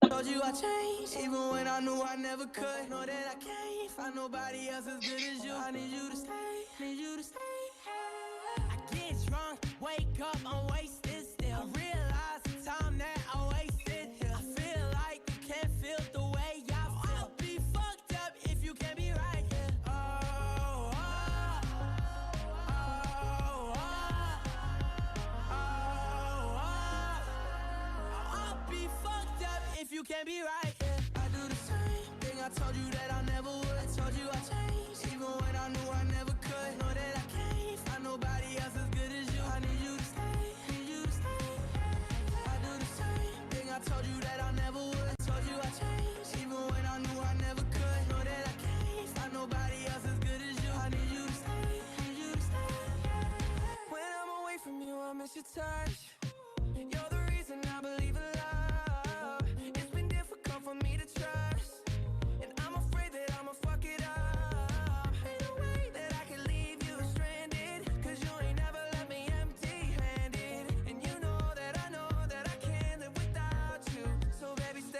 Told you I changed, even when I knew I never could. Know that I can't find nobody else as good as you. I need you to stay, need you to stay. I get drunk, wake up, I'm wasted still. I realize the time that I wasted here. I feel like you can't feel the way I feel. I'll be fucked up if you can't be right here. I'll be fucked up if you can't be right here. I do the same thing I told you that I never would. I told you I changed, even when I knew I never could. Know that I can't find nobody else as good as you. I need you to stay, need you to stay. I do the same thing I told you that I never would. I told you I changed, even when I knew I never could. Know that I can't find nobody else as good as you. I need you to stay, need you to stay. When I'm away from you, I miss your touch. You're the reason I believe in love. It's been difficult for me to trust, and I'm afraid that I'ma fuck it up. Ain't no way that I can leave you stranded, cause you ain't never left me empty-handed. And you know that I can't live without you. So baby, stay.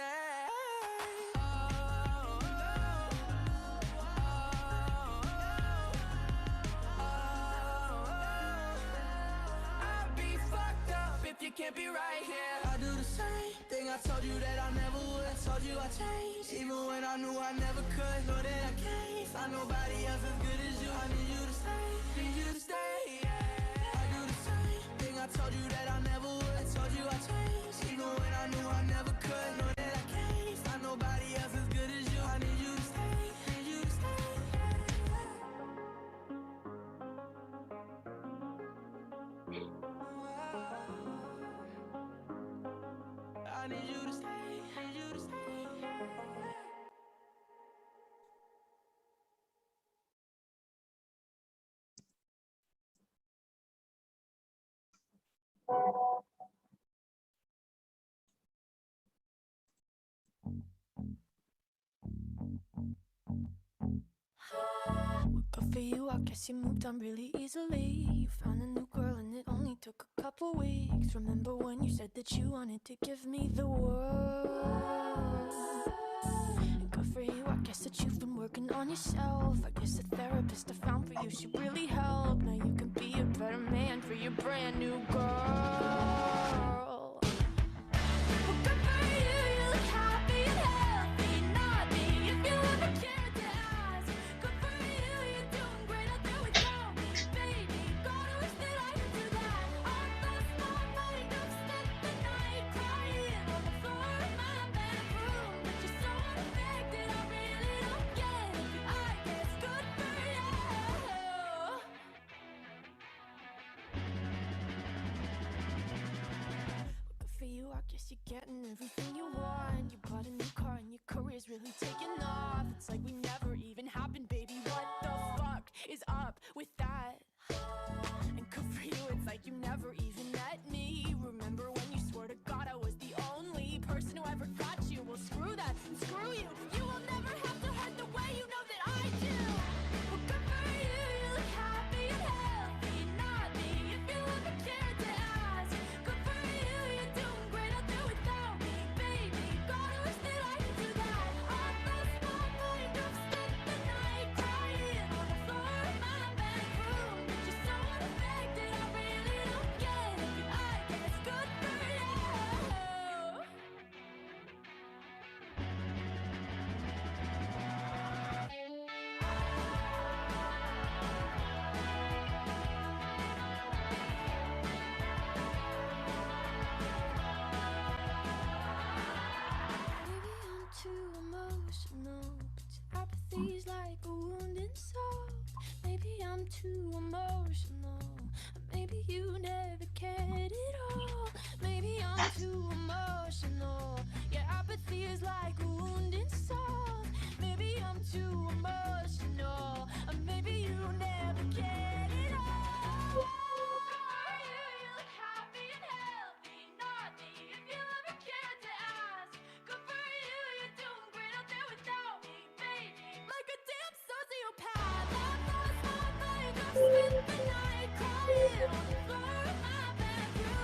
I'll be fucked up if you can't be right here. I do the same thing I told you that I never would. I told you I changed, even when I knew I never could. Know that I can't find nobody else as good as you. I need you to stay, need you to stay. I do the same thing I told you that I never would. I told you I changed, even when I knew I never could. Know that I can't find nobody else as good as you. I need you to stay, need you to stay. I need you to stay, need you to stay. Good for you, I guess you moved on really easily. You found a new girl and it only took a couple weeks. Remember when you said that you wanted to give me the world? And good for you, I guess that you've been working on yourself. I guess the therapist I found for you should really help. Now you can be a better man for your brand new girl. Well, good for you, you look happy and healthy. Not me, if you ever cared to ask. Good for you, you're doing great out there without me, baby. Gotta wish that I could do that. I lost my mind, I've spent the night crying on the floor of my bedroom. But you're so unaffected, I really don't get it. I guess good for you. Good for you, I guess you're getting everything you want. You bought a new car and your career's really taking off. It's like we never even happened, baby. What the fuck is up with that? And good for you, it's like you never even met me. Remember when you swore to God I was the only person who ever got you? Well, screw that and screw you. You will never have to hurt the way you know that I do. Well, good for you, you look happy and healthy. Not me, if you ever cared to ask. Good for you, you're doing great out there without me, baby. Gotta wish that I could do that. I lost my mind, I've spent the night crying on the floor of my bedroom. But you're so unaffected, I really don't get it. I guess good for you. Maybe I'm too emotional, but your apathy's like a wounded soul. Maybe I'm too emotional, or maybe you never cared at all. Maybe I'm too emotional, your apathy is like a wounded soul. Maybe I'm too emotional, or maybe you never cared at all. You look happy and healthy, not me, if you ever cared to ask. Good for you, you're doing great out there without me, baby. Like a damn sociopath, I've lost my mind, I've spent the night crying on the floor of my bedroom.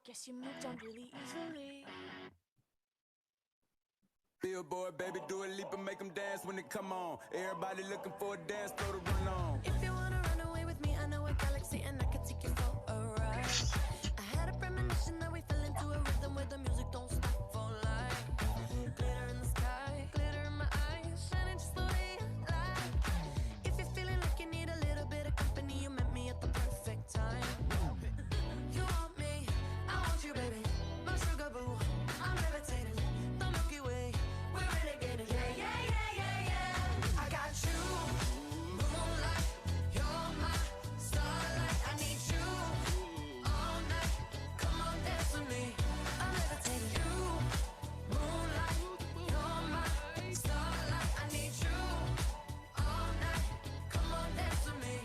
guess you moved on really easily. Billboard, baby, do a leap and make them dance when they come on. Everybody looking for a dance floor to run on. If you wanna run away with me, I know a galaxy and I can take you for a ride. I had a premonition that we fell into a rhythm where the music don't stop for life. Glitter in the sky, glitter in my eyes, shining just the way I like. If you're feeling like you need a little bit of company, you met me at the perfect time. You want me, I want you, baby. My sugar boo, I'm levitating. The Milky Way, we're renegading. Yeah, yeah, yeah, yeah, yeah. I got you, moonlight. You're my starlight. I need you all night. Come on, dance with me. I'm levitating. You, moonlight. You're my starlight. I need you all night. Come on, dance with me.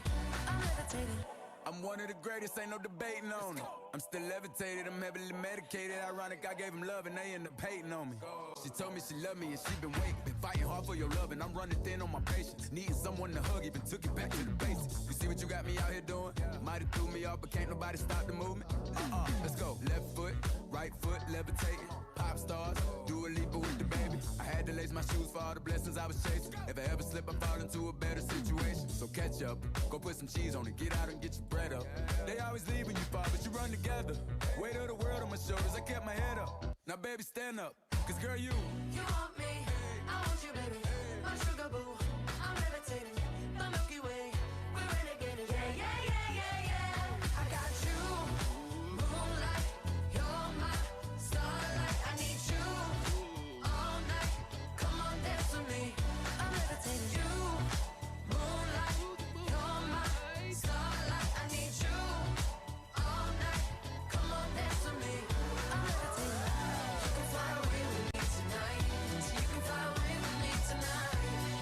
I'm levitating. I'm one of the greatest, ain't no debating on it. I'm still levitated, I'm heavily medicated. Ironic, I gave him love and they end up hating on me. She told me she loved me and she been waiting. Been fighting hard for your love and I'm running thin on my patience. Needing someone to hug, even took it back to the basics. You see what you got me out here doing? Might have threw me off, but can't nobody stop the movement. Let's go. Left foot, right foot, levitating. Pop stars, do a leap with the baby. I had to lace my shoes for all the blessings I was chasing. If I ever slip, I fall into a better situation. So catch up, go put some cheese on it, get out and get your bread up. They always leave when you fall, but you run together. Weight of the world on my shoulders, I kept my head up. Now baby, stand up, cause girl, you want me, I want you, baby. My sugar boo, I'm levitating. The Milky Way, we're renegading. Yeah, yeah, yeah, yeah, yeah. I got you, moonlight. You're my starlight. I need you all night. Come on, dance with me. I'm levitating. You, moonlight. You're my starlight. I need you all night. Come on, dance with me. I'm levitating. You can fly away with me tonight. So you can fly away with me tonight.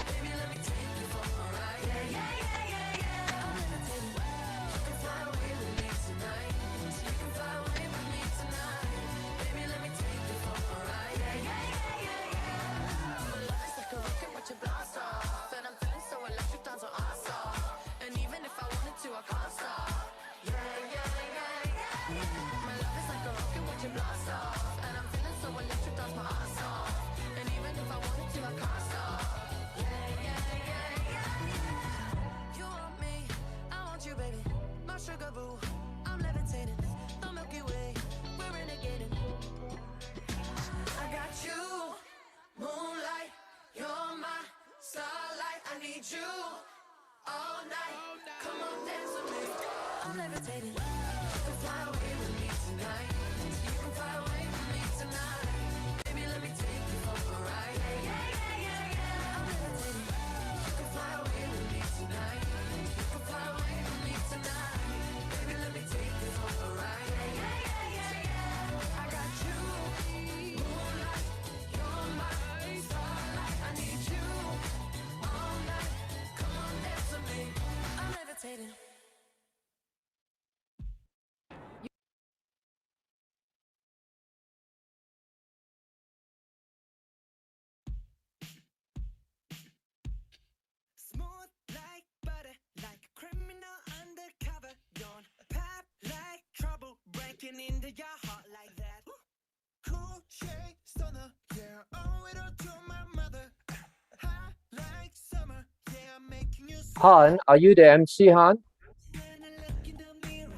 Baby, let me take you for a ride. Yeah, yeah, yeah, yeah, yeah. I'm levitating. You can fly away with me tonight. So you can fly away with me tonight. Baby, let me take you for a ride. Yeah, yeah, yeah, yeah, yeah. My love is like a rocket, watch it blast off. And I'm feeling so electric, dance on us off. And even if I wanted to, I can't stop. Yeah, yeah, yeah, yeah. My love is like a rocket, watch it blast off. And I'm feeling so electric, dance my ass off. And even if I wanted to, I can't stop. Yeah, yeah, yeah, yeah. You want me, I want you, baby. My sugar boo, I'm levitating. The Milky Way, we're renegading. I got you, moonlight. You're my starlight. I need you all night. Come on, dance with me. I'm levitating. You can fly away with me tonight. You can fly away with me tonight. Baby, let me take you for a ride. Yeah, yeah, yeah, yeah, yeah. I'm levitating. You can fly away with me tonight. You can fly away with me tonight. Baby, let me take you for a ride. Yeah, yeah, yeah, yeah, yeah. I got you, moonlight. You're my starlight. I need you all night. Come on, dance with me. I'm levitating. smooth like butter, like a criminal undercover. Don't pop like trouble, breaking into your heart like that. Cool shade stunner, yeah, owe it all to my mother. Hot like summer, yeah, I'm making you sweat. Han, are you the MC, Han? When I look in the mirror,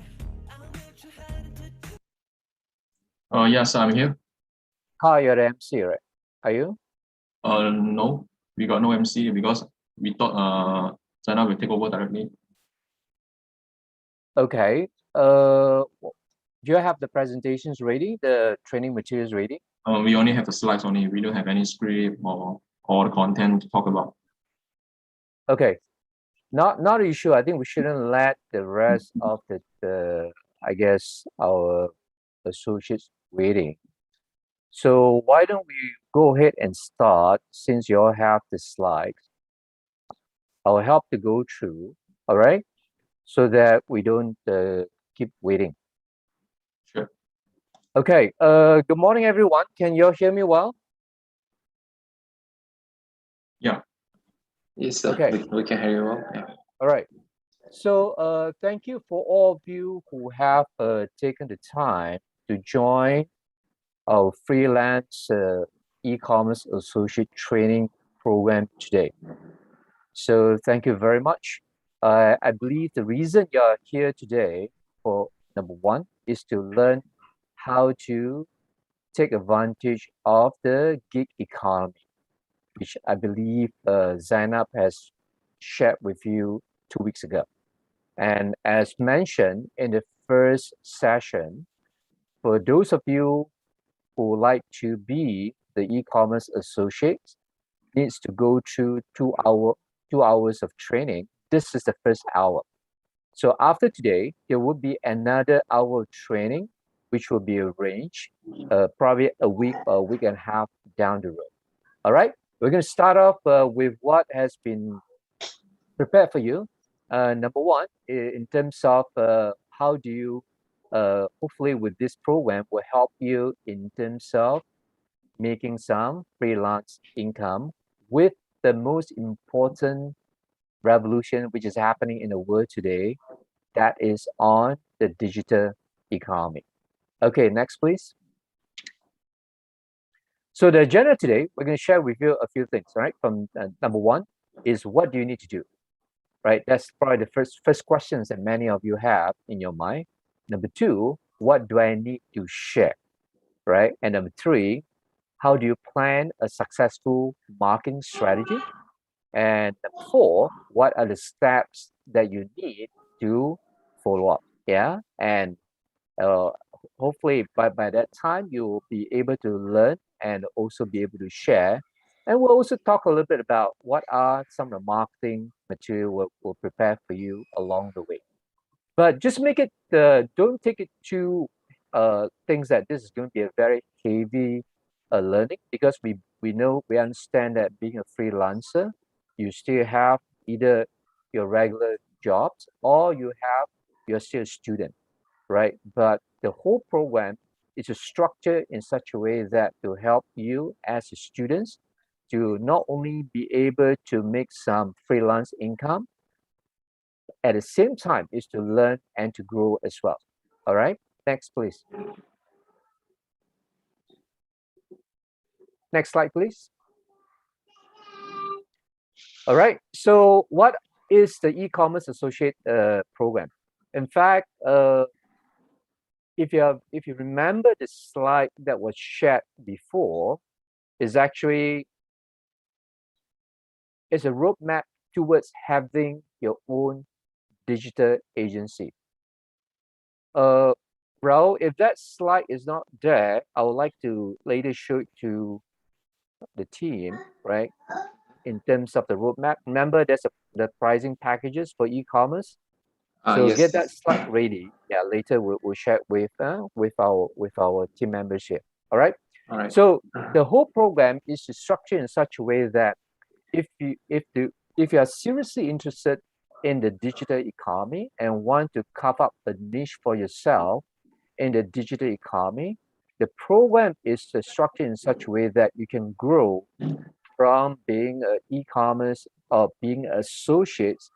I'll bet you had to do. Yes, I'm here. Hi, you're the MC, right? Are you? No, we got no MC because we thought China will take over directly. Okay. Do you have the presentations ready, the training materials ready? We only have the slides only. We don't have any script or the content to talk about. Okay. Not an issue. I think we shouldn't let the rest of the I guess our associates waiting. So why don't we go ahead and start since you all have the slides. I'll help to go through, all right? So that we don't keep waiting. Sure. Okay, good morning, everyone. Can you all hear me well? Yeah. Yes, sir. Okay. We can hear you well. Yeah. All right. So thank you for all of you who have taken the time to join our freelance e-commerce associate training program today. So thank you very much. I believe the reason you're here today for number one is to learn how to take advantage of the gig economy, which I believe Zainab has shared with you 2 weeks ago. And as mentioned in the first session, for those of you who like to be the e-commerce associate, needs to go through 2 hours of training. This is the first hour. So after today, there will be another hour of training, which will be arranged probably a week or a week and a half down the road. All right, we're going to start off with what has been prepared for you. Number one, in terms of how do you, hopefully with this program will help you in terms of making some freelance income with the most important revolution which is happening in the world today, that is on the digital economy. Okay, next please. So the agenda today, we're going to share with you a few things, right? From number one is what do you need to do, right? That's probably the first questions that many of you have in your mind. Number two, what do I need to share, right? And number three, how do you plan a successful marketing strategy? And number four, what are the steps that you need to follow up? Yeah, and uh, hopefully by that time you will be able to learn and also be able to share. And we'll also talk a little bit about what are some of the marketing material we'll prepare for you along the way. But just make it, don't take it to things that this is going to be a very heavy learning, because we know, we understand that being a freelancer, you still have either your regular jobs or you're still a student, right? But the whole program is structured in such a way that to help you as students to not only be able to make some freelance income, at the same time is to learn and to grow as well. All right, next please. Next slide please. All right, so what is the e-commerce associate program? In fact, if you remember the slide that was shared before, is actually is a roadmap towards having your own digital agency. Raul, if that slide is not there, I would like to later show it to the team, right? In terms of the roadmap, remember there's the pricing packages for e-commerce. So Yes. get that slide ready. Yeah, later we'll share with our team members here. All right. All right. So the whole program is structured in such a way that if you are seriously interested in the digital economy and want to carve up a niche for yourself in the digital economy, the program is structured in such a way that you can grow from being an e-commerce or being associates,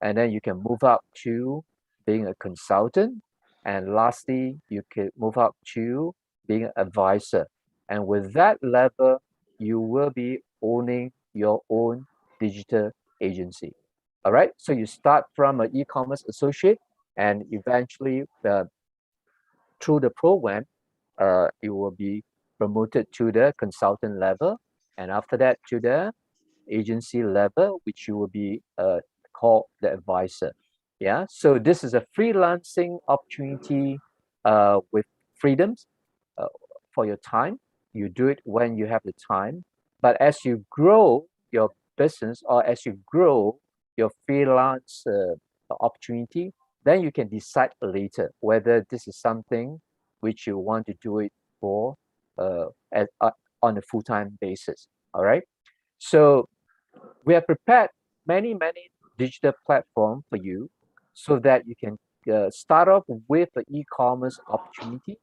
and then you can move up to being a consultant, and lastly you can move up to being an advisor. And with that level, you will be owning your own digital agency. All right, so you start from an e-commerce associate, and eventually through the program you will be promoted to the consultant level, and after that to the agency level, which you will be called the advisor. Yeah, so this is a freelancing opportunity with freedoms for your time. You do it when you have the time, but as you grow your business or as you grow your freelance opportunity, then you can decide later whether this is something which you want to do it for on a full-time basis. All right, so we have prepared many digital platforms for you so that you can start off with the e-commerce opportunity.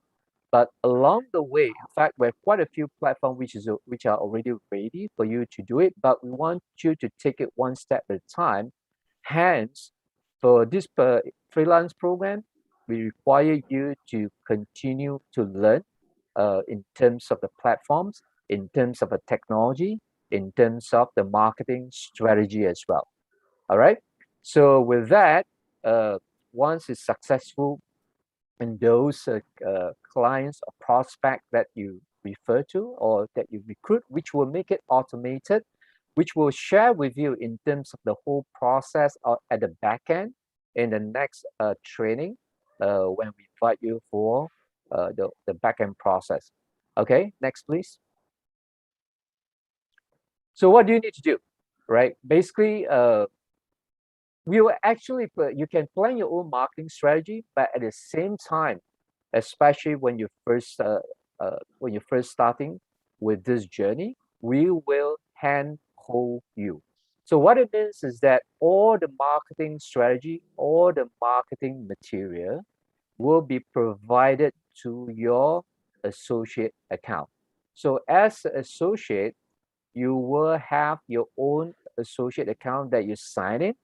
But along the way, in fact, we have quite a few platforms which are already ready for you to do it, but we want you to take it one step at a time. Hence, for this freelance program, we require you to continue to learn in terms of the platforms, in terms of the technology, in terms of the marketing strategy as well. All right. So with that, once it's successful in those clients or prospect that you refer to or that you recruit, which will make it automated, which we'll share with you in terms of the whole process at the back end in the next training when we invite you for the back end process. Okay, next please. So what do you need to do, right? Basically, we will actually, you can plan your own marketing strategy, but at the same time, especially when you're first starting with this journey, we will handhold you. So what it means is that all the marketing strategy, all the marketing material will be provided to your associate account. So as an associate, you will have your own associate account that you sign in.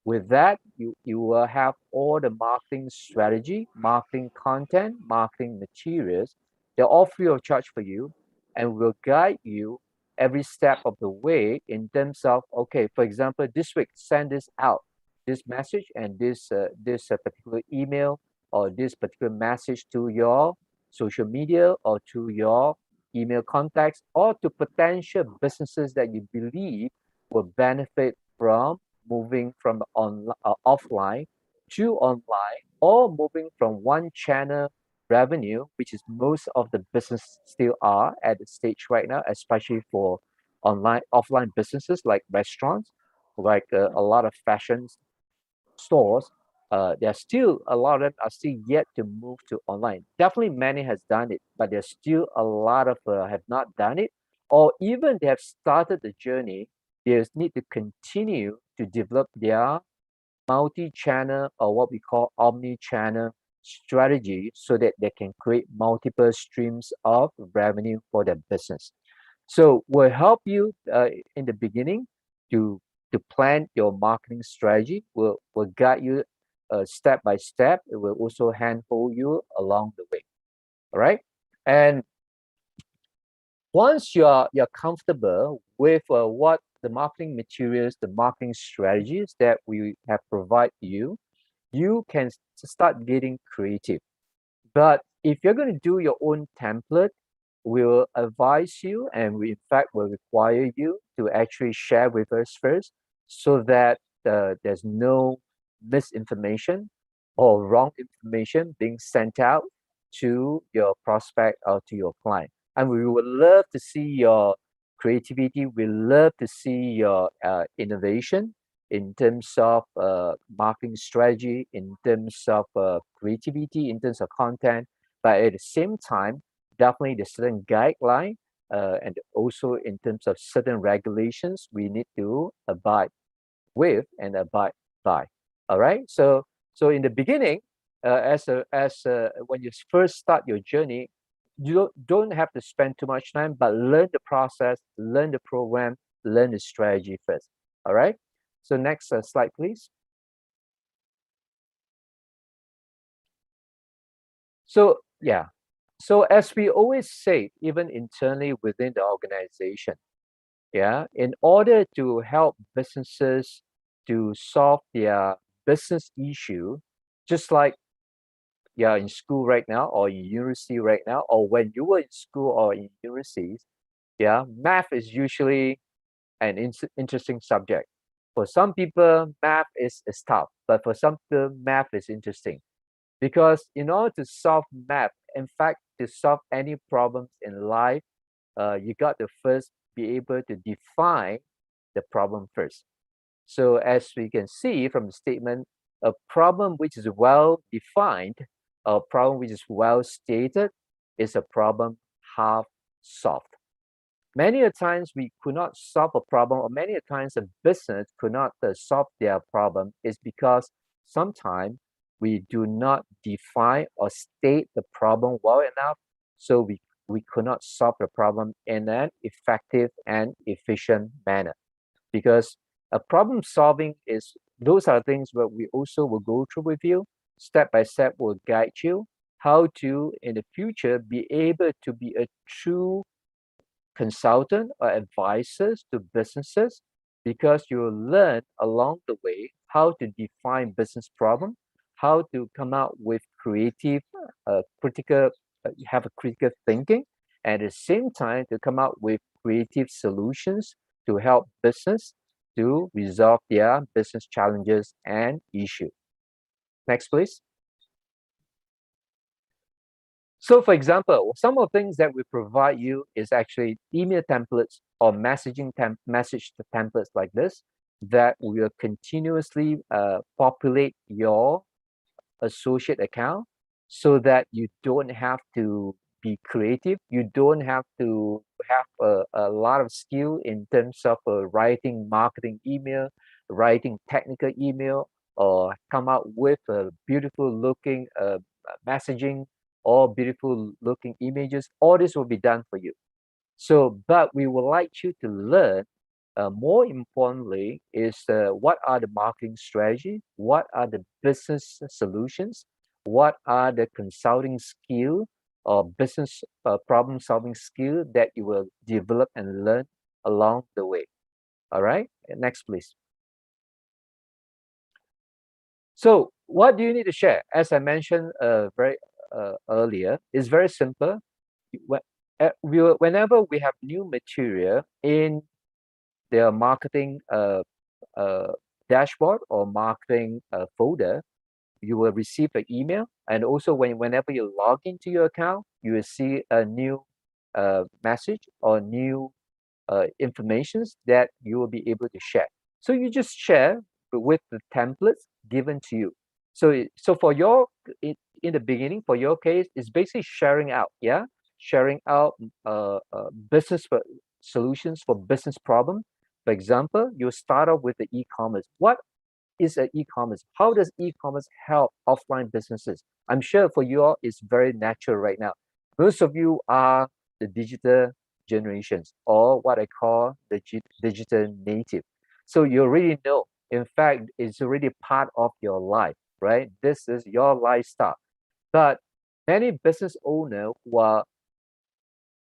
With that, you will have all the marketing strategy, marketing content, marketing materials. They're all free of charge for you and will guide you every step of the way in terms of, okay, for example, this week, send this out, this message and this particular email or this particular message to your social media or to your email contacts or to potential businesses that you believe will benefit from moving from offline to online or moving from one channel revenue, which is most of the business still are at the stage right now, especially for offline businesses like restaurants, like a lot of fashion stores. There's still a lot of them are still yet to move to online. Definitely many has done it, but there's still a lot of have not done it, or even they have started the journey. They need to continue to develop their multi-channel or what we call omni-channel strategy so that they can create multiple streams of revenue for their business. So we'll help you in the beginning to plan your marketing strategy. We'll guide you step by step. It will also handhold you along the way. All right. And once you're comfortable with what the marketing materials, the marketing strategies that we have provided you, you can start getting creative. But if you're going to do your own template, we'll advise you and we in fact will require you to actually share with us first so that there's no misinformation or wrong information being sent out to your prospect or to your client. And we would love to see your creativity. We love to see your innovation in terms of marketing strategy, in terms of creativity, in terms of content. But at the same time, definitely the certain guideline and also in terms of certain regulations we need to abide with and abide by. All right. So in the beginning, when you first start your journey, you don't have to spend too much time, but learn the process, learn the program, learn the strategy first. All right. So next slide, please. So yeah. So as we always say, even internally within the organization, yeah, in order to help businesses to solve their business issue, just like you're in school right now or in university right now, or when you were in school or in universities, yeah, math is usually an interesting subject. For some people, math is tough, but for some people, math is interesting. Because in order to solve math, in fact, to solve any problems in life, you got to first be able to define the problem first. So as we can see from the statement, a problem which is well defined, a problem which is well stated, is a problem half solved. Many a times we could not solve a problem, or many a times a business could not solve their problem, is because sometimes we do not define or state the problem well enough, so we could not solve the problem in an effective and efficient manner. Because a problem solving is, those are things that we also will go through with you. step by step will guide you how to in the future be able to be a true consultant or advisors to businesses, because you will learn along the way how to define business problem, how to come out with creative, critical, have a critical thinking, and at the same time to come out with creative solutions to help business to resolve their business challenges and issues. Next, please. So for example, some of the things that we provide you is actually email templates or message templates like this that will continuously populate your associate account so that you don't have to be creative. You don't have to have a lot of skill in terms of writing marketing email, writing technical email, or come out with a beautiful looking messaging or beautiful looking images. All this will be done for you. So, but we would like you to learn, more importantly, is what are the marketing strategy, what are the business solutions, what are the consulting skill or business problem solving skill that you will develop and learn along the way. All right, next, please. So, what do you need to share? As I mentioned very earlier, it's very simple. Whenever we have new material in their marketing dashboard or marketing folder, you will receive an email, and also whenever you log into your account, you will see a new message or new informations that you will be able to share. So you just share with the templates given to you. So for your in the beginning, for your case, it's basically sharing out, yeah, sharing out business solutions for business problem. For example, you start off with the e-commerce. What is an e-commerce? How does e-commerce help offline businesses? I'm sure for you all, it's very natural right now. Most of you are the digital generations, or what I call the digital native. So you already know. In fact, it's already part of your life, right? This is your lifestyle. But many business owners who are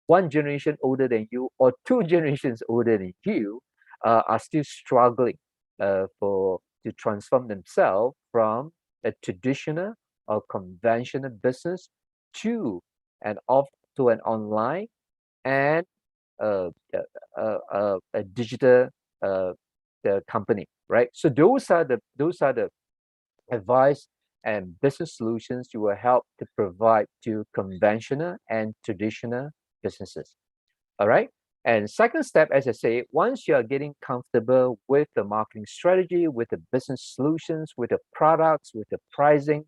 one generation older than you or two generations older than you are still struggling to transform themselves from a traditional or conventional business to an online and a digital the company, right? So those are the advice and business solutions you will help to provide to conventional and traditional businesses. All right. And second step, as I say, once you are getting comfortable with the marketing strategy, with the business solutions, with the products, with the pricing,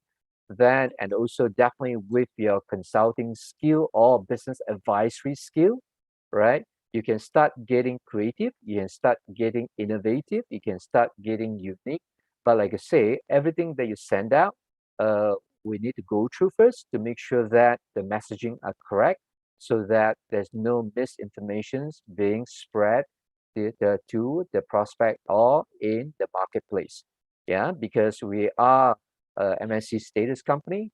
then and also definitely with your consulting skill or business advisory skill, right? You can start getting creative, you can start getting innovative, you can start getting unique. But like I say, everything that you send out, we need to go through first to make sure that the messaging are correct, so that there's no misinformations being spread to the prospect or in the marketplace. Yeah, because we are a MNC status company,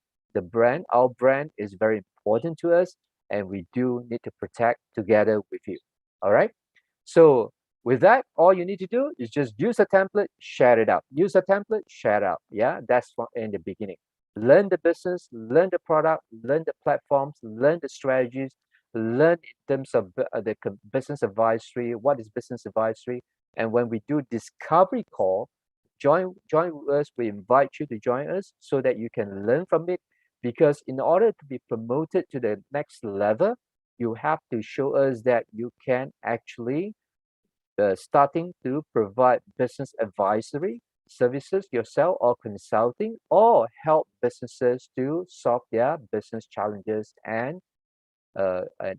our brand is very important to us, and we do need to protect together with you. All right. So with that, all you need to do is just use a template, share it out. Use a template, share it out. Yeah, that's in the beginning. Learn the business, learn the product, learn the platforms, learn the strategies, learn in terms of the business advisory. What is business advisory? And when we do discovery call, join with us. We invite you to join us so that you can learn from it. Because in order to be promoted to the next level, you have to show us that you can actually starting to provide business advisory services yourself or consulting, or help businesses to solve their business challenges and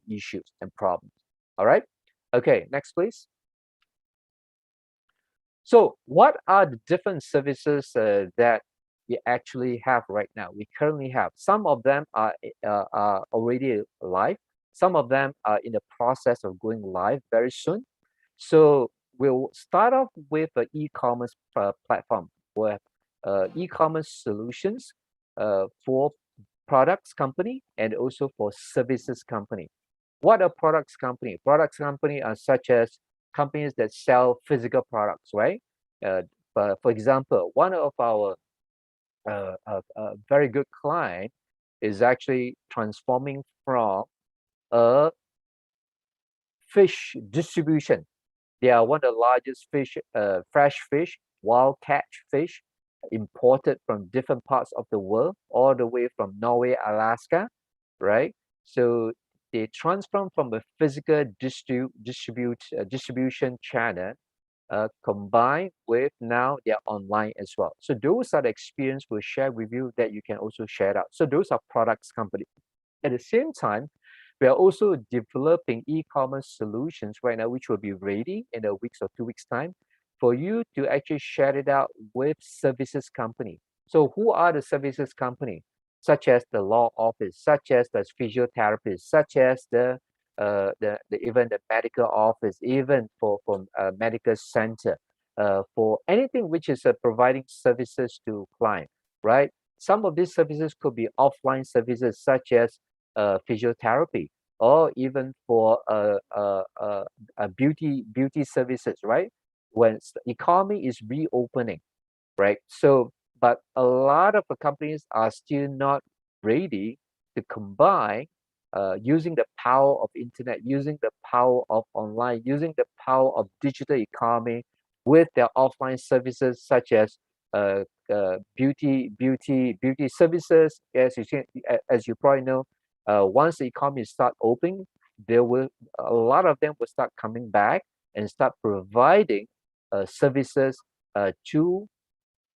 issues and problems. All right. Okay, next, please. So what are the different services that we actually have right now? We currently have some of them are already live. Some of them are in the process of going live very soon. So we'll start off with an e-commerce platform where e-commerce solutions for products company and also for services company. What are products company? Products company are such as companies that sell physical products, right? But for example, one of our very good client is actually transforming from a fish distribution. They are one of the largest fresh fish, wild catch fish, imported from different parts of the world, all the way from Norway, Alaska, right? So they transform from a physical distribution channel, combined with now they're online as well. So those are the experience we'll share with you that you can also share out. So those are products company. At the same time, we are also developing e-commerce solutions right now, which will be ready in a week or 2 weeks time for you to actually share it out with services company. So who are the services company? Such as the law office, such as the physiotherapist, such as even the medical office, even for medical center, for anything which is providing services to client, right? Some of these services could be offline services such as physiotherapy, or even for beauty services, right? When the economy is reopening, right? So, but a lot of the companies are still not ready to combine using the power of internet, using the power of online, using the power of digital economy with their offline services such as beauty services. As you probably know, once the economy start opening, there will a lot of them will start coming back and start providing services to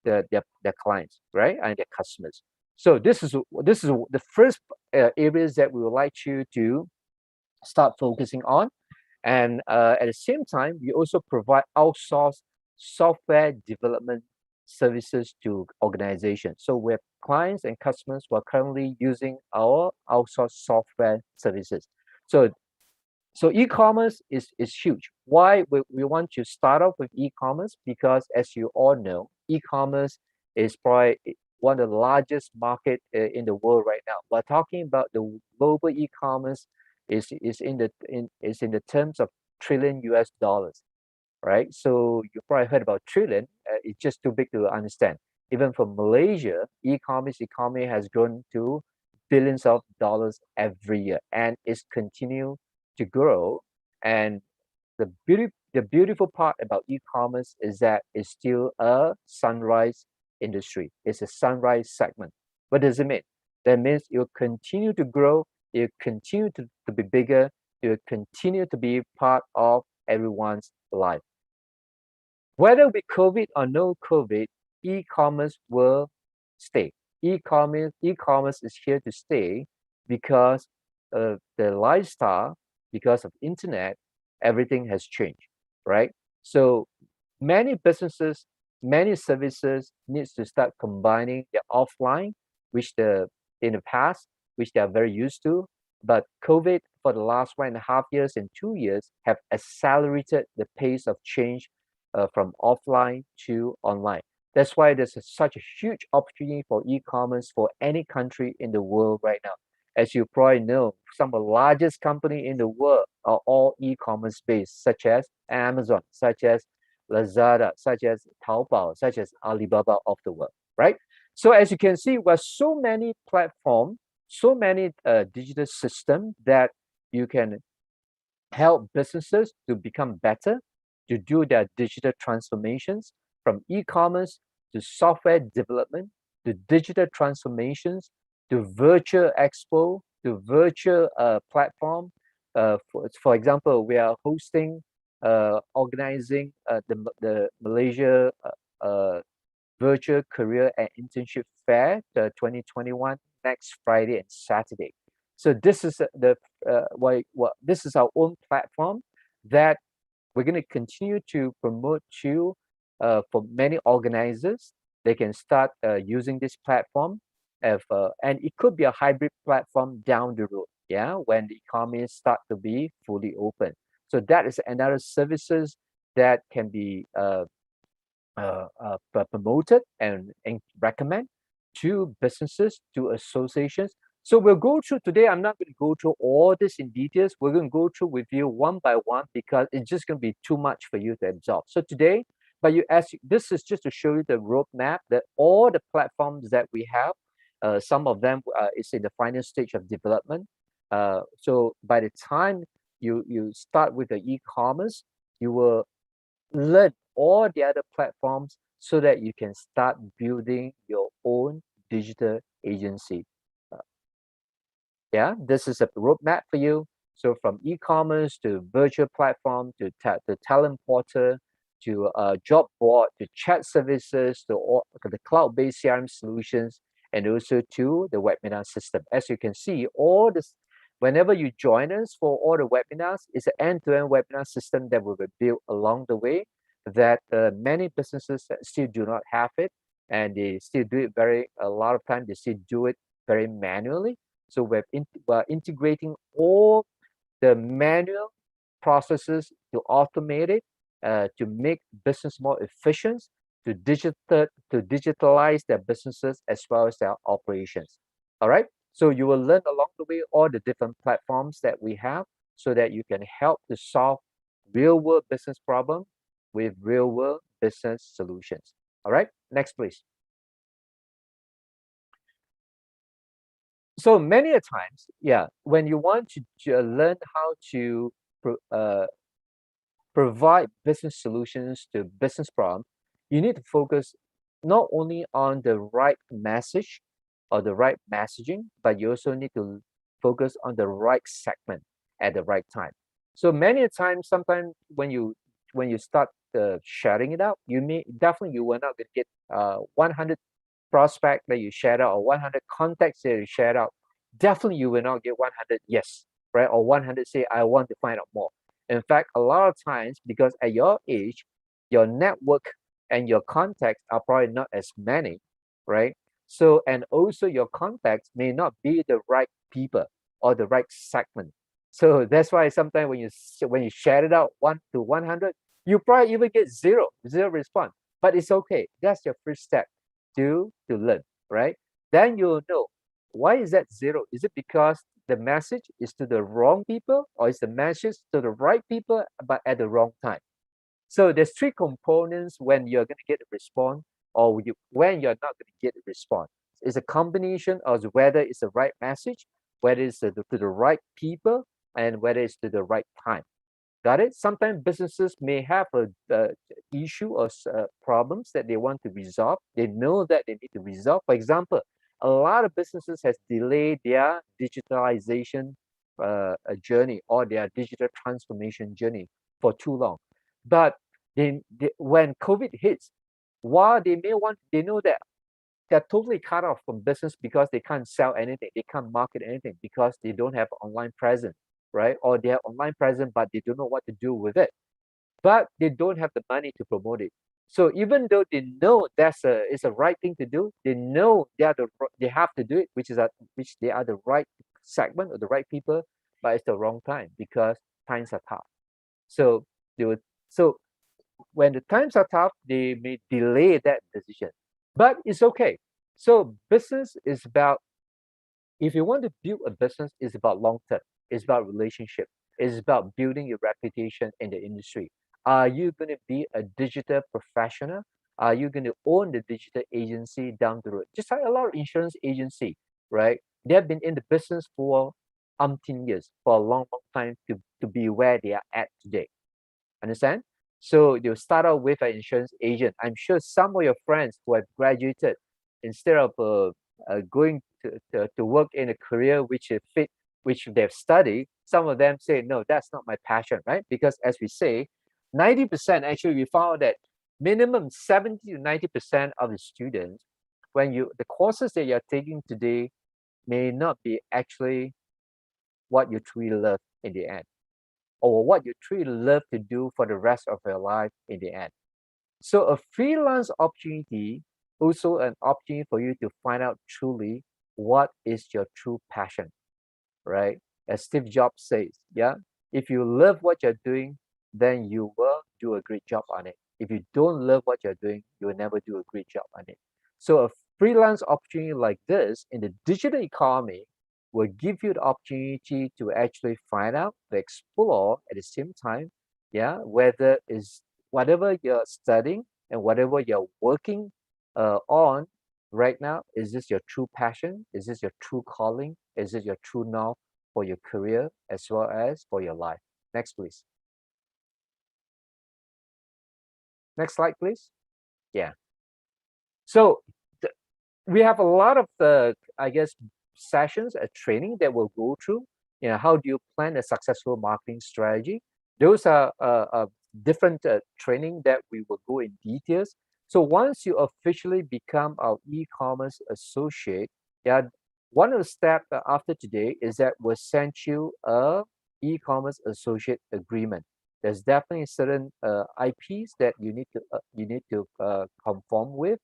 their clients, right, and their customers. So this is the first areas that we would like you to start focusing on. And at the same time, we also provide outsourced software development services to organizations. So we have clients and customers who are currently using our outsourced software services. So e-commerce is huge. Why we want to start off with e-commerce? Because as you all know, e-commerce is probably one of the largest market in the world right now. We're talking about the global e-commerce is in the terms of trillion US dollars, right? So you probably heard about trillion. It's just too big to understand. Even for Malaysia, e-commerce economy has grown to billions of dollars every year, and it's continue to grow. And the beautiful part about e-commerce is that it's still a sunrise industry. It's a sunrise segment. What does it mean? That means you'll continue to grow, you'll continue to be bigger, you'll continue to be part of everyone's life. Whether with COVID or no COVID, e-commerce will stay. E-commerce is here to stay because of the lifestyle, because of internet, everything has changed, right? So many businesses, many services needs to start combining their offline, which in the past, which they are very used to. But COVID for the last 1.5 years and 2 years have accelerated the pace of change from offline to online. That's why there's such a huge opportunity for e-commerce for any country in the world right now. As you probably know, some of the largest company in the world are all e-commerce based, such as Amazon, such as Lazada, such as Taobao, such as Alibaba of the world, right? So as you can see, there's so many platforms, so many digital systems that you can help businesses to become better, to do their digital transformations from e-commerce to software development to digital transformations to virtual expo to virtual platform. For example, we are hosting, organizing the Malaysia Virtual Career and Internship Fair 2021 next Friday and Saturday. So this is this is our own platform that we're going to continue to promote to for many organizers. They can start using this platform, and it could be a hybrid platform down the road. Yeah, when the economy start to be fully open. So that is another services that can be promoted and recommend to businesses, to associations. So we'll go through today. I'm not going to go through all this in details. We're going to go through with you one by one because it's just going to be too much for you to absorb. So today, but this is just to show you the roadmap that all the platforms that we have, some of them is in the final stage of development. So by the time you start with the e-commerce, you will learn all the other platforms so that you can start building your own digital agency. Yeah, this is a roadmap for you. So from e-commerce to virtual platform to the talent portal to job board to chat services to all the cloud-based CRM solutions and also to the webinar system. As you can see, all this whenever you join us for all the webinars, it's an end-to-end webinar system that we will build along the way that many businesses still do not have it, and they still do it a lot of time they still do it very manually. So we're integrating all the manual processes to automate it, to make business more efficient, to digitalize their businesses as well as their operations. All right. So you will learn along the way all the different platforms that we have so that you can help to solve real world business problems with real world business solutions. All right. Next, please. So many a times, yeah, when you want to learn how to provide business solutions to business problems, you need to focus not only on the right message or the right messaging, but you also need to focus on the right segment at the right time. So many a times, sometimes when you start sharing it out, you will not get 100 prospect that you shared out or 100 contacts that you shared out. Definitely you will not get 100 yes, right? Or 100 say I want to find out more. In fact, a lot of times, because at your age, your network and your contacts are probably not as many, right? So, and also your contacts may not be the right people or the right segment. So that's why sometimes when you share it out 1 to 100, you probably even get zero response. But it's okay. That's your first step to learn, right? Then you'll know why is that zero? Is it because the message is to the wrong people, or is the message to the right people but at the wrong time? So there's three components when you're going to get a response or when you're not going to get a response. It's a combination of whether it's the right message, whether it's to the right people, and whether it's to the right time. Got it? Sometimes businesses may have a issue or problems that they want to resolve. They know that they need to resolve. For example, a lot of businesses has delayed their digitalization journey or their digital transformation journey for too long. But when COVID hits, while they know that they're totally cut off from business because they can't sell anything, they can't market anything because they don't have online presence, right? Or they have online presence, but they don't know what to do with it. But they don't have the money to promote it. So even though they know it's a right thing to do, they know they have to do it, which they are the right segment or the right people, but it's the wrong time because times are tough. So so when the times are tough, they may delay that decision, but it's okay. So business is about, if you want to build a business, it's about long term. It's about relationship. It's about building your reputation in the industry. Are you going to be a digital professional? Are you going to own the digital agency down the road? Just like a lot of insurance agency, right? They have been in the business for umpteen years, for a long, long time to be where they are at today. Understand? So they'll start out with an insurance agent. I'm sure some of your friends who have graduated, instead of going to work in a career which they've studied, some of them say, no, that's not my passion, right? Because as we say, 90%, actually, we found that minimum 70 to 90% of the students, the courses that you're taking today may not be actually what you truly love in the end, or what you truly love to do for the rest of your life in the end. So a freelance opportunity, also an opportunity for you to find out truly what is your true passion, right? As Steve Jobs says, yeah, if you love what you're doing, then you will do a great job on it. If you don't love what you're doing, you will never do a great job on it. So freelance opportunity like this in the digital economy will give you the opportunity to actually find out, to explore at the same time, yeah, whether is whatever you're studying and whatever you're working on right now, is this your true passion? Is this your true calling? Is this your true north for your career as well as for your life? Next, please. Next slide, please. Yeah. So we have a lot of the, I guess, sessions, a training that we'll go through. You know, how do you plan a successful marketing strategy? Those are different training that we will go in details. So once you officially become our e-commerce associate, yeah, one of the steps after today is that we'll send you a e-commerce associate agreement. There's definitely certain IPs that you need to conform with.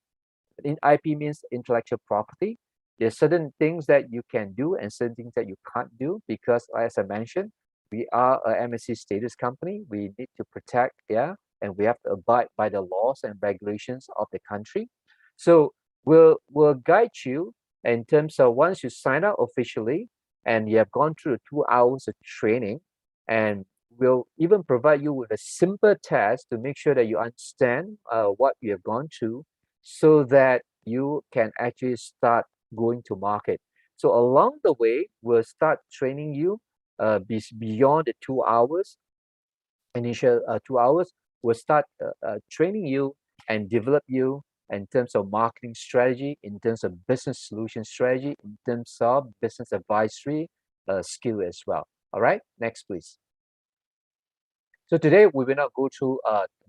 In IP means intellectual property. There's certain things that you can do and certain things that you can't do because, as I mentioned, we are a MSC status company. We need to protect, yeah, and we have to abide by the laws and regulations of the country. So we'll guide you in terms of once you sign up officially and you have gone through the 2 hours of training, and we'll even provide you with a simple test to make sure that you understand what you have gone through so that you can actually start going to market. So along the way, we'll start training you beyond the 2 hours, initial 2 hours. We'll start training you and develop you in terms of marketing strategy, in terms of business solution strategy, in terms of business advisory skill as well. All right, next please. So today we will not go through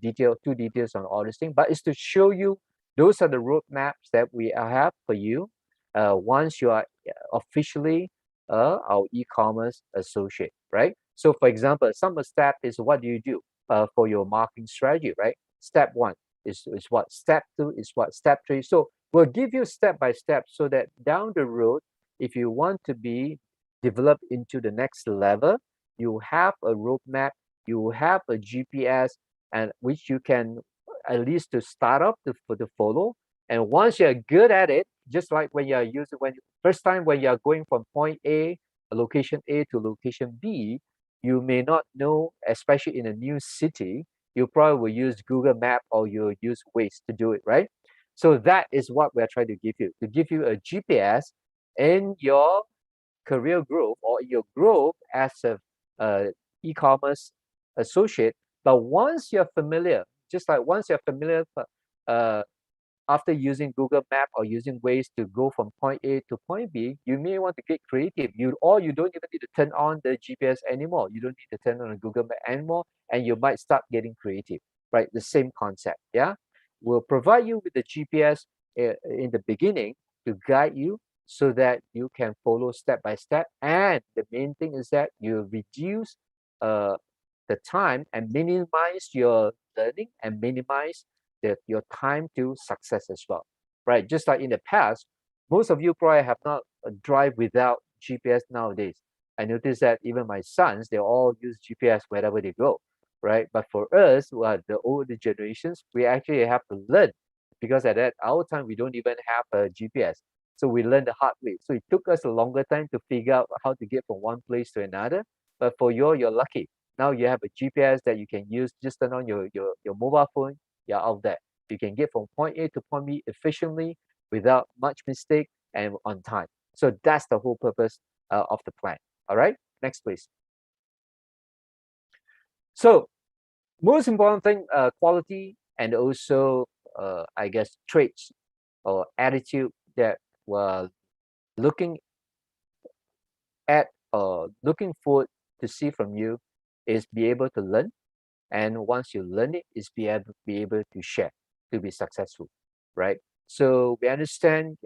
too details on all this thing, but it's to show you those are the roadmaps that we have for you once you are officially our e-commerce associate, right? So for example, some of the step is what do you do for your marketing strategy, right? Step one is what? Step two is what? Step three. So we'll give you step by step so that down the road, if you want to be developed into the next level, you have a roadmap, you have a GPS, and which you can at least to start up to follow. And once you're good at it, just like when you're using first time when you're going from point A, location A to location B, you may not know, especially in a new city, you probably will use Google Map or you'll use Waze to do it, right? So that is what we're trying to give you a GPS in your career growth or your growth as a e-commerce associate. But once you're familiar, just like once you're familiar uh, after using Google Map or using Waze to go from point A to point B, you may want to get creative. You don't even need to turn on the GPS anymore. You don't need to turn on the Google Map anymore, and you might start getting creative, right? The same concept, yeah. We'll provide you with the GPS in the beginning to guide you so that you can follow step by step. And the main thing is that you reduce uh, the time and minimize your learning and minimize your time to success as well, right? Just like in the past, most of you probably have not drive without GPS nowadays. I noticed that even my sons, they all use GPS wherever they go, right? But for us, the older generations, we actually have to learn because at that our time we don't even have a GPS. So we learned the hard way. So it took us a longer time to figure out how to get from one place to another. But for you're lucky. Now you have a GPS that you can use, just turn on your mobile phone, you're out there. You can get from point A to point B efficiently without much mistake and on time. So that's the whole purpose of the plan. All right, next please. So most important thing, quality and also I guess traits or attitude that we're looking at or looking forward to see from you is be able to learn, and once you learn it, is be able to share to be successful, right? So we understand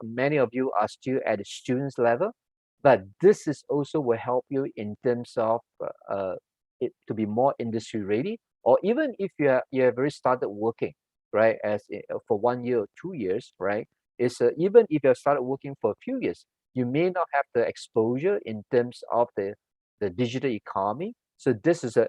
many of you are still at the students level, but this is also will help you in terms of it to be more industry ready, or even if you have already started working, right, as for 1 year or 2 years, right? Is even if you have started working for a few years, you may not have the exposure in terms of the digital economy. So this is a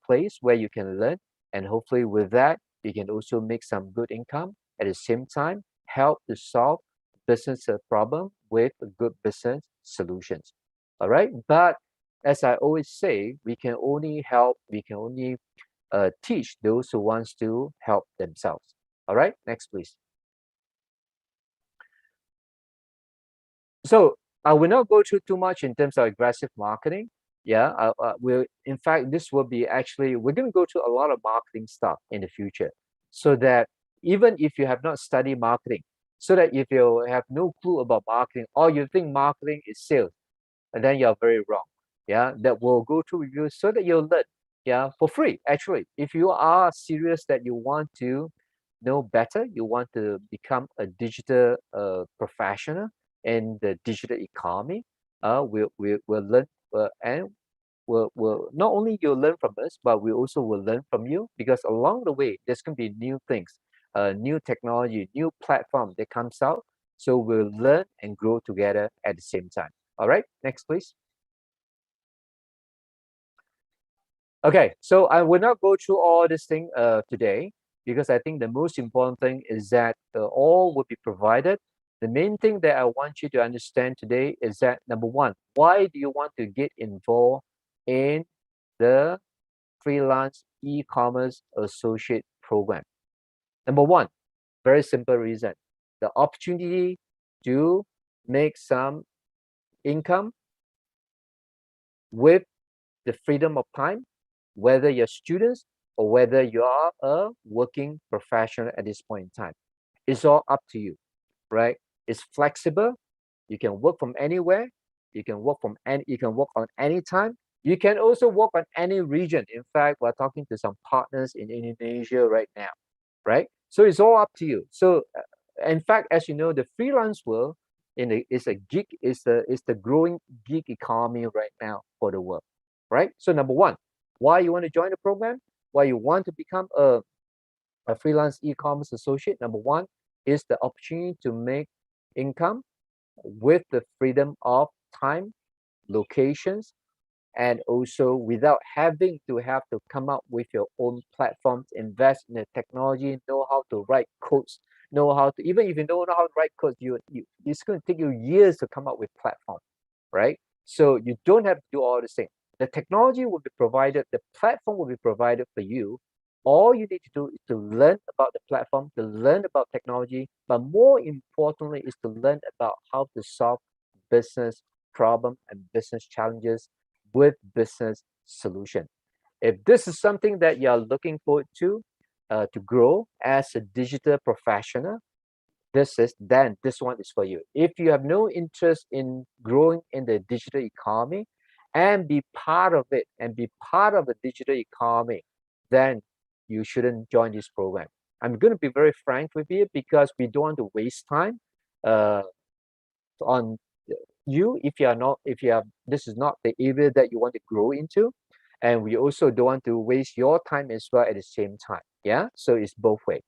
place where you can learn, and hopefully with that you can also make some good income at the same time. help to solve business problem with good business solutions. All right, but as I always say, we can only teach those who wants to help themselves. All right, next please. So I will not go through too much in terms of aggressive marketing. Yeah, in fact, this will be actually, we're going to go through a lot of marketing stuff in the future, so that even if you have not studied marketing, so that if you have no clue about marketing or you think marketing is sales, and then you're very wrong. Yeah, that will go through with you so that you'll learn. Yeah, for free. Actually, if you are serious that you want to know better, you want to become a digital professional in the digital economy, we'll learn and will not only you'll learn from us, but we also will learn from you, because along the way there's going to be new things, new technology, new platform that comes out. So we'll learn and grow together at the same time. All right, next please. Okay, so I will not go through all this thing today, because I think the most important thing is that all will be provided. The main thing that I want you to understand today is that, number one, why do you want to get involved in the freelance e-commerce associate program? Number one, very simple reason: the opportunity to make some income with the freedom of time, whether you're students or whether you are a working professional at this point in time. It's all up to you, right? It's flexible. You can work from anywhere. You can work on any time. You can also work on any region. In fact, we're talking to some partners in Indonesia right now, right? So it's all up to you. So in fact, as you know, the freelance world is the growing gig economy right now for the world, right? So number one, why you want to join the program, why you want to become a freelance e-commerce associate, number one is the opportunity to make income with the freedom of time, locations, and also without having to come up with your own platforms, invest in the technology, know how to write codes, know how to, even if you don't know how to write codes, it's going to take you years to come up with platform, right? So you don't have to do all the same. The technology will be provided, the platform will be provided for you. All you need to do is to learn about the platform, to learn about technology, but more importantly is to learn about how to solve business problem and business challenges with business solution. If this is something that you're looking forward to grow as a digital professional, then this one is for you. If you have no interest in growing in the digital economy and be part of it and be part of the digital economy, then you shouldn't join this program. I'm going to be very frank with you, because we don't want to waste time on you if this is not the area that you want to grow into, and we also don't want to waste your time as well at the same time. Yeah, so it's both way.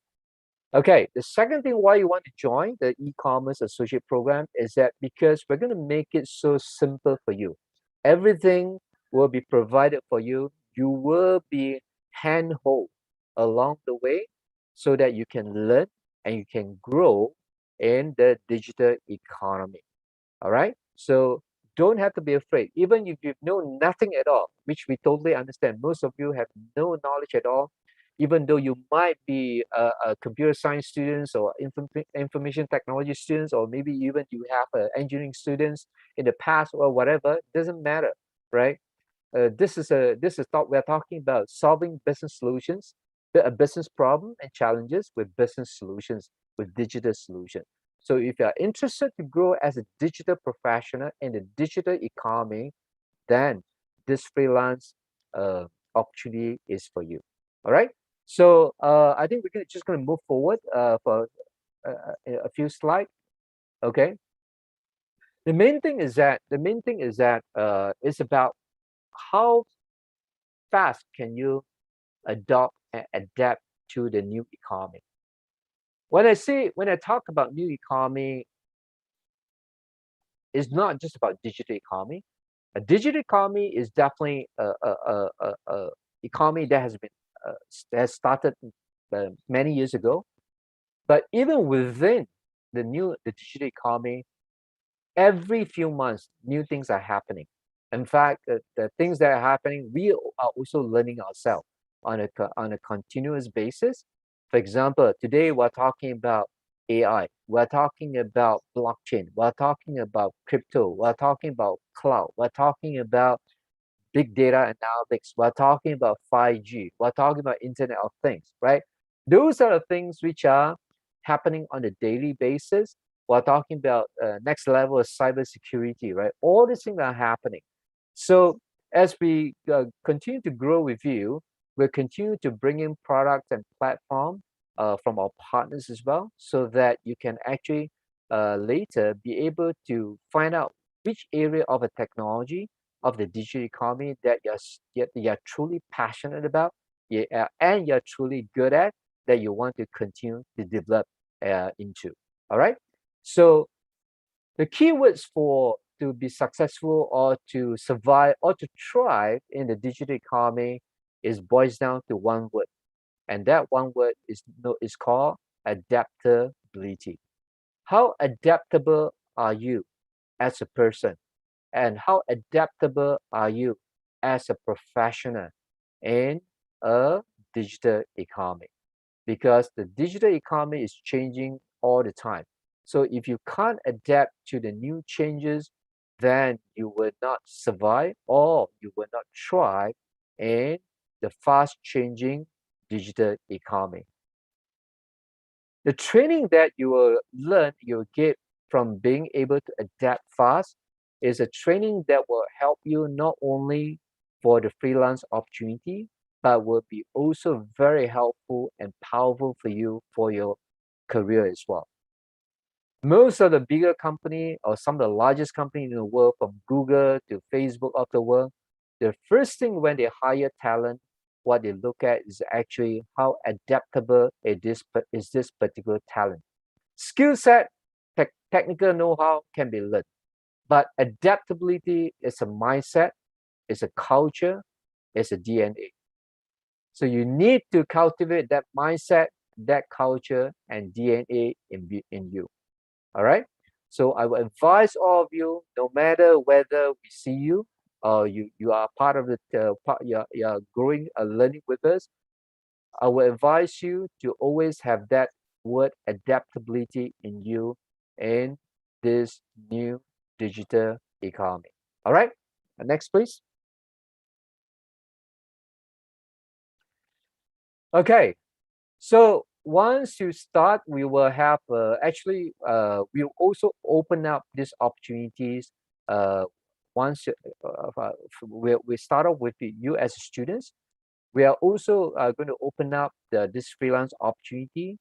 Okay, the second thing why you want to join the e-commerce associate program is that because we're going to make it so simple for you. Everything will be provided for you. You will be handhold along the way so that you can learn and you can grow in the digital economy. All right, so don't have to be afraid, even if you know nothing at all, which we totally understand. Most of you have no knowledge at all, even though you might be a computer science students or information technology students, or maybe even you have engineering students in the past or whatever. It doesn't matter, right? We're talking about solving business solutions, a business problem and challenges with business solutions, with digital solutions. So if you are interested to grow as a digital professional in the digital economy, then this freelance opportunity is for you. All right. So I think we're just going to move forward for a few slides. Okay. The main thing is that it's about how fast can you adopt and adapt to the new economy. When I talk about new economy, it's not just about digital economy. A digital economy is definitely a economy that has started many years ago. But even within the digital economy, every few months, new things are happening. In fact, the things that are happening, we are also learning ourselves on on a continuous basis. For example, today we're talking about AI, we're talking about blockchain, we're talking about crypto, we're talking about cloud, we're talking about big data analytics, we're talking about 5G, we're talking about Internet of Things, right? Those are the things which are happening on a daily basis. We're talking about next level of cybersecurity, right? All these things are happening. So as we continue to grow with you, we'll continue to bring in products and platform from our partners as well, so that you can actually later be able to find out which area of a technology of the digital economy that you're truly passionate about, and you're truly good at, that you want to continue to develop into. All right. So the keywords for to be successful or to survive or to thrive in the digital economy is boils down to one word, and that one word is called adaptability. How adaptable are you as a person, and how adaptable are you as a professional in a digital economy? Because the digital economy is changing all the time. So if you can't adapt to the new changes, then you will not survive or you will not thrive in the fast changing digital economy. The training that you will learn, you'll get from being able to adapt fast, is a training that will help you not only for the freelance opportunity, but will be also very helpful and powerful for you for your career as well. Most of the bigger company or some of the largest company in the world, from Google to Facebook of the world, the first thing when they hire talent, what they look at is actually how adaptable is this particular talent. Skill set, technical know-how can be learned, but adaptability is a mindset, is a culture, is a DNA. So you need to cultivate that mindset, that culture, and DNA in you. All right. So I will advise all of you, no matter whether we see you or you are part of the part, you're growing learning with us, I will advise you to always have that word adaptability in you in this new digital economy. All right. Next, please. Okay. So once you start, we will have we'll also open up these opportunities. Once we start off with you as students, we are also going to open up this freelance opportunity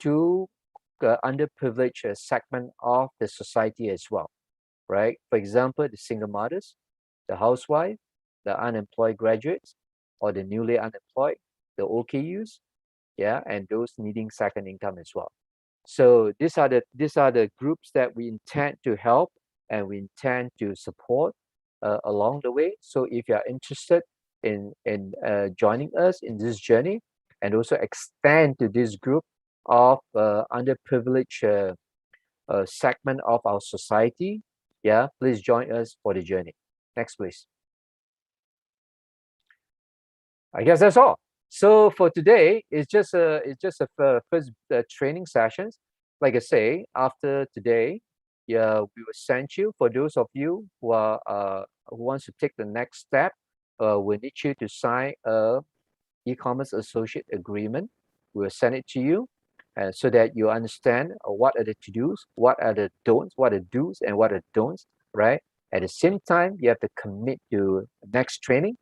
to underprivileged segment of the society as well, right? For example, the single mothers, the housewife, the unemployed graduates, or the newly unemployed, the OKUs, yeah, and those needing second income as well. So these are the groups that we intend to help and we intend to support along the way. So if you are interested in joining us in this journey and also extend to this group of underprivileged segment of our society, yeah, please join us for the journey. Next, please. I guess that's all. So for today, it's just a first training sessions. Like I say, after today, yeah, we will send you, for those of you who are who wants to take the next step. We need you to sign a e-commerce associate agreement. We'll send it to you, and so that you understand what are the to-dos, what are the don'ts, what are the do's, and what are the don'ts. Right. At the same time, you have to commit to next training.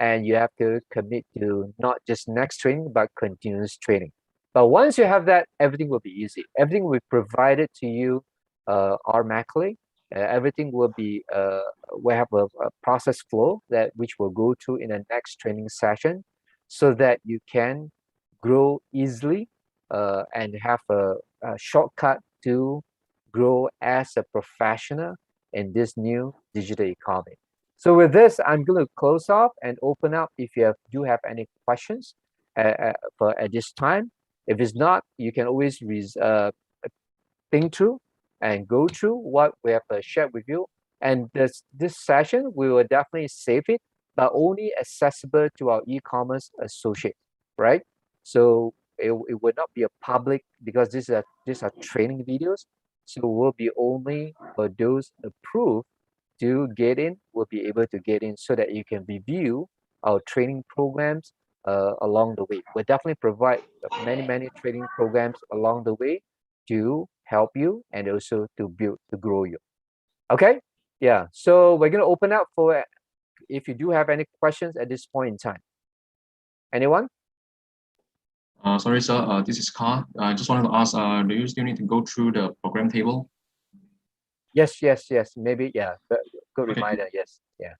And you have to commit to not just next training, but continuous training. But once you have that, everything will be easy. Everything will be provided to you automatically. Everything will be, we have a process flow that which will go through in the next training session, so that you can grow easily and have a shortcut to grow as a professional in this new digital economy. So with this, I'm going to close off and open up if you do have any questions for at this time. If it's not, you can always think through and go through what we have shared with you. And this session, we will definitely save it, but only accessible to our e-commerce associate, right? So it will not be a public, because these are training videos. So it will be only for those approved to get in, will be able to get in, so that you can review our training programs along the way. We'll definitely provide many training programs along the way to help you and also to build, to grow you. Okay? Yeah. So we're going to open up for if you do have any questions at this point in time. Anyone? Sorry, sir. This is Carl. I just wanted to ask, do you still need to go through the program table? Yes. Maybe, yeah. Good Okay. reminder. Yes. Yeah.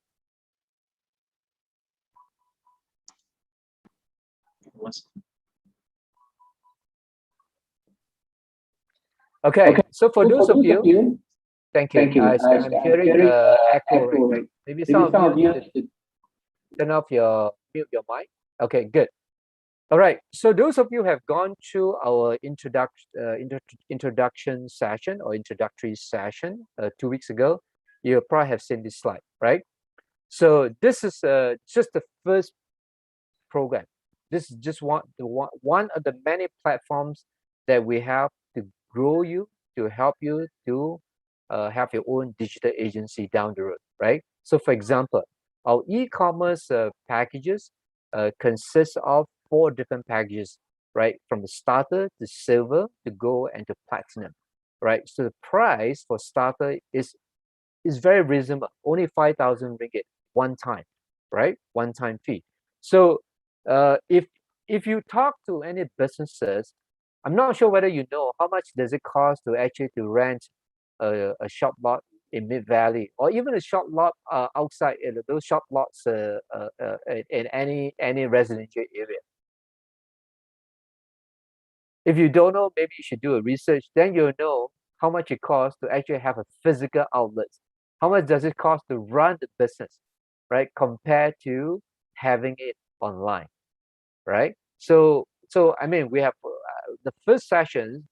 Okay. So for those of you, thank you. I'm hearing echo right now. Maybe some of you need to turn off mute your mic. Okay, good. All right. So those of you who have gone through our introduction session or introductory session 2 weeks ago, you probably have seen this slide, right? So this is just the first program. This is just one of the many platforms that we have to grow you, to help you to have your own digital agency down the road, right? So for example, our e-commerce packages consist of 4 different packages, right? From the starter to silver to gold and to platinum, right? So the price for starter is very reasonable, only 5,000 ringgit one time, right? One time fee. So if you talk to any businesses, I'm not sure whether you know how much does it cost to actually to rent a shop lot in Mid Valley, or even a shop lot outside those shop lots in any residential area. If you don't know, maybe you should do a research. Then you'll know how much it costs to actually have a physical outlet. How much does it cost to run the business, right? Compared to having it online, right? So I mean, we have the first session.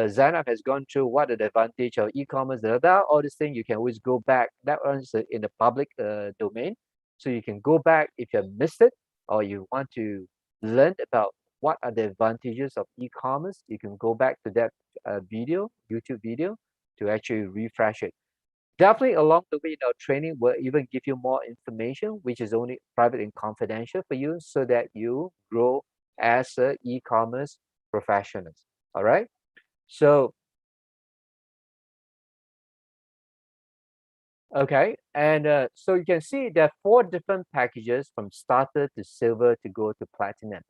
Zainab has gone through what are the advantage of e-commerce, all these things. You can always go back. That one's in the public domain, so you can go back if you missed it, or you want to learn about what are the advantages of e-commerce. You can go back to that YouTube video, to actually refresh it. Definitely along the way in our training, we'll even give you more information, which is only private and confidential for you, so that you grow as a e-commerce professionals. All right. So, okay. And so you can see there are 4 different packages, from starter to silver to gold to platinum.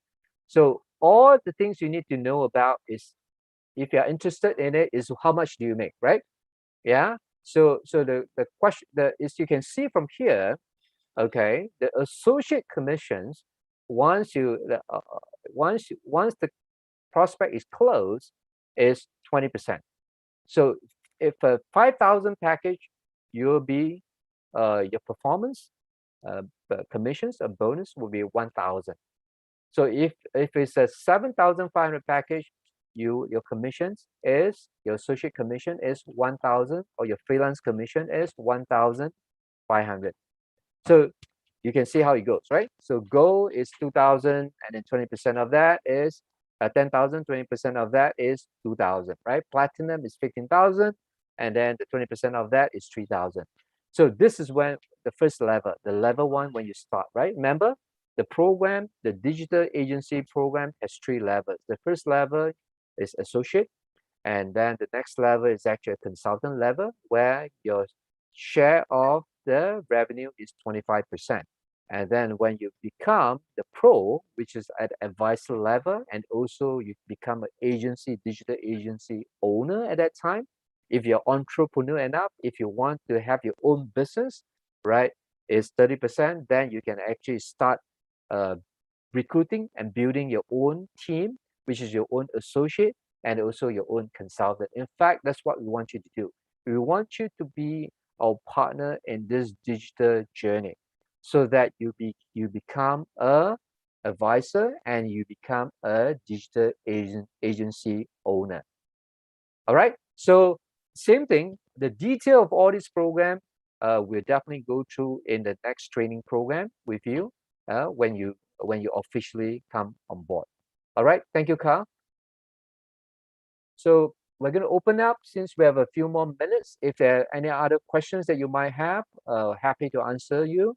So all the things you need to know about is, if you're interested in it, is how much do you make, right? Yeah. So the question is, you can see from here, okay, the associate commissions, once the prospect is closed, is 20%. So if a 5,000 package, you'll be your performance commissions, a bonus will be 1,000. So if it's a 7,500 package, your commissions is, your associate commission is 1,000, or your freelance commission is 1,500. So you can see how it goes, right? So gold is 2,000, and then 20% of that is 10,000. 20% of that is 2,000, right? Platinum is 15,000, and then the 20% of that is 3,000. So this is when the first level, the level 1, when you start, right? Remember, the program, the digital agency program, has 3 levels. The first level is associate, and then the next level is actually a consultant level, where your share of the revenue is 25%. And then when you become the pro, which is at advisor level, and also you become an digital agency owner at that time, if you're entrepreneur enough, if you want to have your own business, right, is 30%, then you can actually start recruiting and building your own team, which is your own associate and also your own consultant. In fact, that's what we want you to do. We want you to be our partner in this digital journey, so that you become a advisor and you become a digital agency owner. All right. So same thing, the detail of all this program, we'll definitely go through in the next training program with you when you officially come on board. All right, thank you, Carl. So we're going to open up since we have a few more minutes. If there are any other questions that you might have, happy to answer you.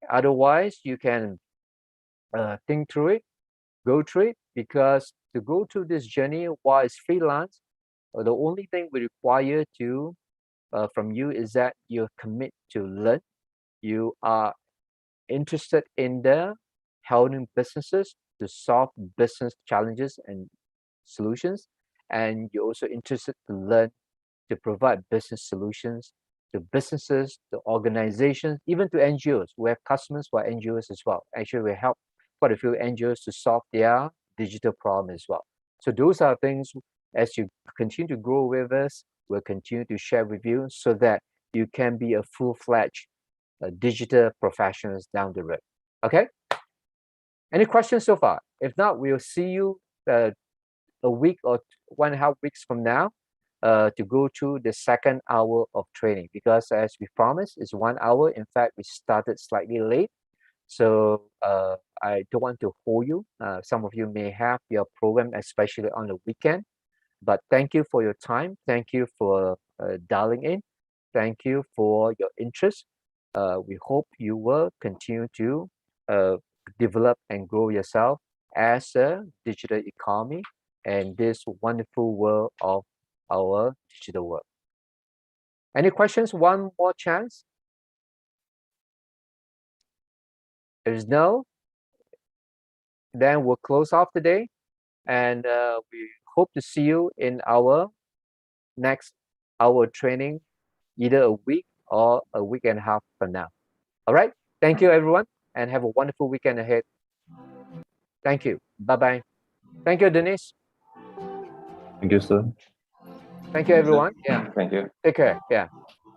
Otherwise, you can think through it, go through it, because to go through this journey while it's freelance, the only thing we require to from you is that you commit to learn. You are interested in the helping businesses to solve business challenges and solutions, and you're also interested to learn to provide business solutions to businesses, to organizations, even to NGOs. We have customers who are NGOs as well. Actually, we help quite a few NGOs to solve their digital problem as well. So those are things, as you continue to grow with us, we'll continue to share with you so that you can be a full-fledged digital professionals down the road. Okay? Any questions so far? If not, we'll see you a week or 1.5 weeks from now to go through the second hour of training, because as we promised, it's 1 hour. In fact, we started slightly late. So I don't want to hold you. Some of you may have your program, especially on the weekend. But thank you for your time. Thank you for dialing in. Thank you for your interest. We hope you will continue to develop and grow yourself as a digital economy and this wonderful world of our digital world. Any questions? One more chance. If there's no, then we'll close off today, and we hope to see you in our next hour training, either a week or a week and a half from now. All right. Thank you, everyone, and have a wonderful weekend ahead. Thank you. Bye-bye. Thank you, Denise. Thank you, sir. Thank you, everyone. Yeah. Thank you. Take care. Yeah.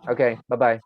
Okay. Bye-bye.